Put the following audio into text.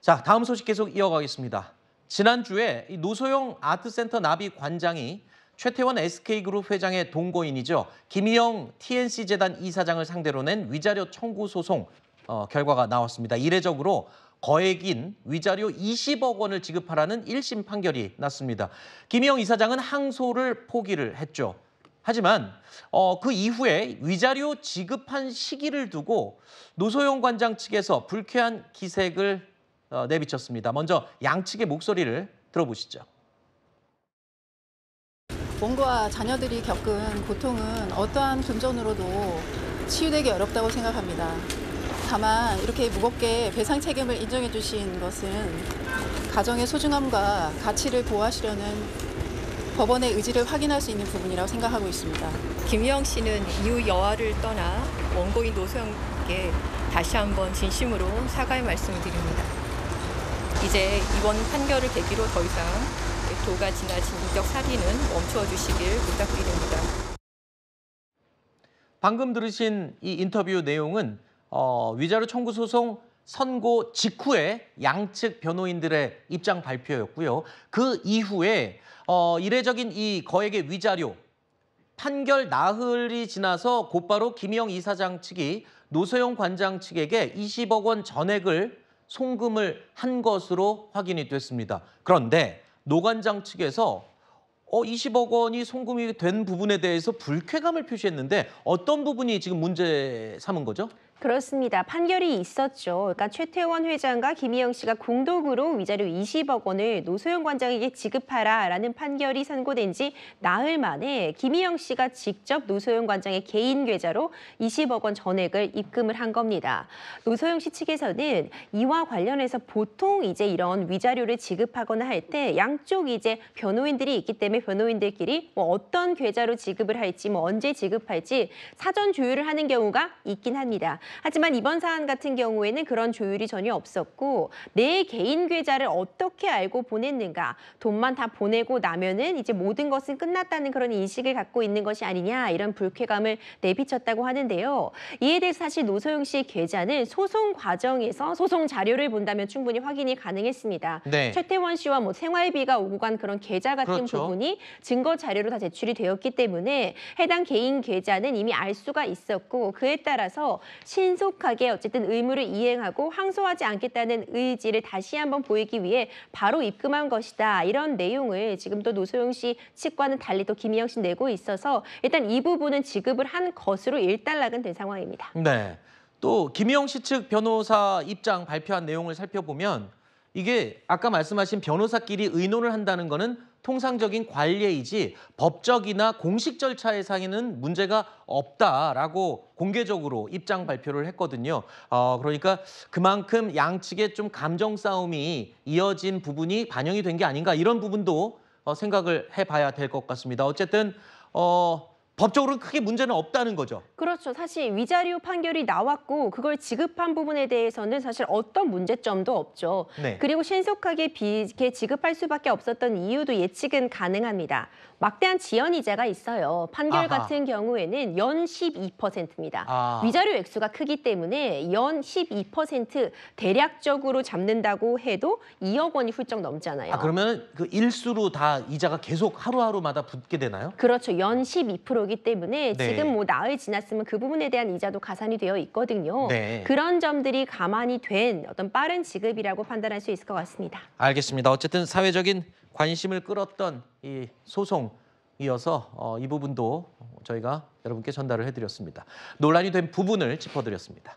자, 다음 소식 계속 이어가겠습니다. 지난주에 이 노소영 아트센터 나비 관장이 최태원 SK그룹 회장의 동거인이죠. 김희영 TNC재단 이사장을 상대로 낸 위자료 청구 소송 결과가 나왔습니다. 이례적으로 거액인 위자료 20억 원을 지급하라는 1심 판결이 났습니다. 김희영 이사장은 항소를 포기를 했죠. 하지만 그 이후에 위자료 지급한 시기를 두고 노소영 관장 측에서 불쾌한 기색을 내비쳤습니다. 먼저 양측의 목소리를 들어보시죠. 몸과 자녀들이 겪은 고통은 어떠한 금전으로도 치유되기 어렵다고 생각합니다. 다만 이렇게 무겁게 배상 책임을 인정해 주신 것은 가정의 소중함과 가치를 보호하시려는 법원의 의지를 확인할 수 있는 부분이라고 생각하고 있습니다. 김희영 씨는 이후 여아를 떠나 원고인 노소영께 다시 한번 진심으로 사과의 말씀을 드립니다. 이제 이번 판결을 계기로 더 이상 도가 지나친 인격 살인은 멈춰 주시길 부탁드립니다. 방금 들으신 이 인터뷰 내용은 위자료 청구 소송 선고 직후에 양측 변호인들의 입장 발표였고요. 그 이후에 이례적인 이 거액의 위자료 판결 나흘이 지나서 곧바로 김희영 이사장 측이 노소영 관장 측에게 20억 원 전액을 송금을 한 것으로 확인이 됐습니다. 그런데 노 관장 측에서 20억 원이 송금이 된 부분에 대해서 불쾌감을 표시했는데 어떤 부분이 지금 문제 삼은 거죠? 그렇습니다. 판결이 있었죠. 그러니까 최태원 회장과 김희영 씨가 공동으로 위자료 20억 원을 노소영 관장에게 지급하라라는 판결이 선고된 지 나흘 만에 김희영 씨가 직접 노소영 관장의 개인 계좌로 20억 원 전액을 입금을 한 겁니다. 노소영 씨 측에서는 이와 관련해서 보통 이제 이런 위자료를 지급하거나 할 때 양쪽 이제 변호인들이 있기 때문에 변호인들끼리 어떤 계좌로 지급을 할지 언제 지급할지 사전 조율을 하는 경우가 있긴 합니다. 하지만 이번 사안 같은 경우에는 그런 조율이 전혀 없었고 내 개인 계좌를 어떻게 알고 보냈는가, 돈만 다 보내고 나면은 이제 모든 것은 끝났다는 그런 인식을 갖고 있는 것이 아니냐, 이런 불쾌감을 내비쳤다고 하는데요. 이에 대해서 사실 노소영 씨 계좌는 소송 과정에서 소송 자료를 본다면 충분히 확인이 가능했습니다. 네. 최태원 씨와 생활비가 오고 간 그런 계좌 같은 그렇죠. 부분이 증거 자료로 다 제출이 되었기 때문에 해당 개인 계좌는 이미 알 수가 있었고 그에 따라서 신속하게 어쨌든 의무를 이행하고 항소하지 않겠다는 의지를 다시 한번 보이기 위해 바로 입금한 것이다. 이런 내용을 지금 또 노소영 씨 측과는 달리 또 김희영 씨 내고 있어서 일단 이 부분은 지급을 한 것으로 일단락은 된 상황입니다. 네. 또 김희영 씨 측 변호사 입장 발표한 내용을 살펴보면 이게 아까 말씀하신 변호사끼리 의논을 한다는 거는 통상적인 관례이지 법적이나 공식 절차상에는 문제가 없다라고 공개적으로 입장 발표를 했거든요. 그러니까 그만큼 양측의 좀 감정 싸움이 이어진 부분이 반영이 된 게 아닌가, 이런 부분도 생각을 해봐야 될 것 같습니다. 어쨌든 법적으로는 크게 문제는 없다는 거죠. 그렇죠. 사실 위자료 판결이 나왔고 그걸 지급한 부분에 대해서는 사실 어떤 문제점도 없죠. 네. 그리고 신속하게 이렇게 지급할 수밖에 없었던 이유도 예측은 가능합니다. 막대한 지연이자가 있어요. 판결 아하. 같은 경우에는 연 12%입니다. 아. 위자료 액수가 크기 때문에 연 12% 대략적으로 잡는다고 해도 2억 원이 훌쩍 넘잖아요. 그러면 그 일수로 다 이자가 계속 하루하루마다 붙게 되나요? 그렇죠. 연 12%이기 때문에 네. 지금 나흘 지났으면 그 부분에 대한 이자도 가산이 되어 있거든요. 네. 그런 점들이 감안이 된 어떤 빠른 지급이라고 판단할 수 있을 것 같습니다. 알겠습니다. 어쨌든 사회적인 관심을 끌었던 이 소송이어서 이 부분도 저희가 여러분께 전달을 해드렸습니다. 논란이 된 부분을 짚어드렸습니다.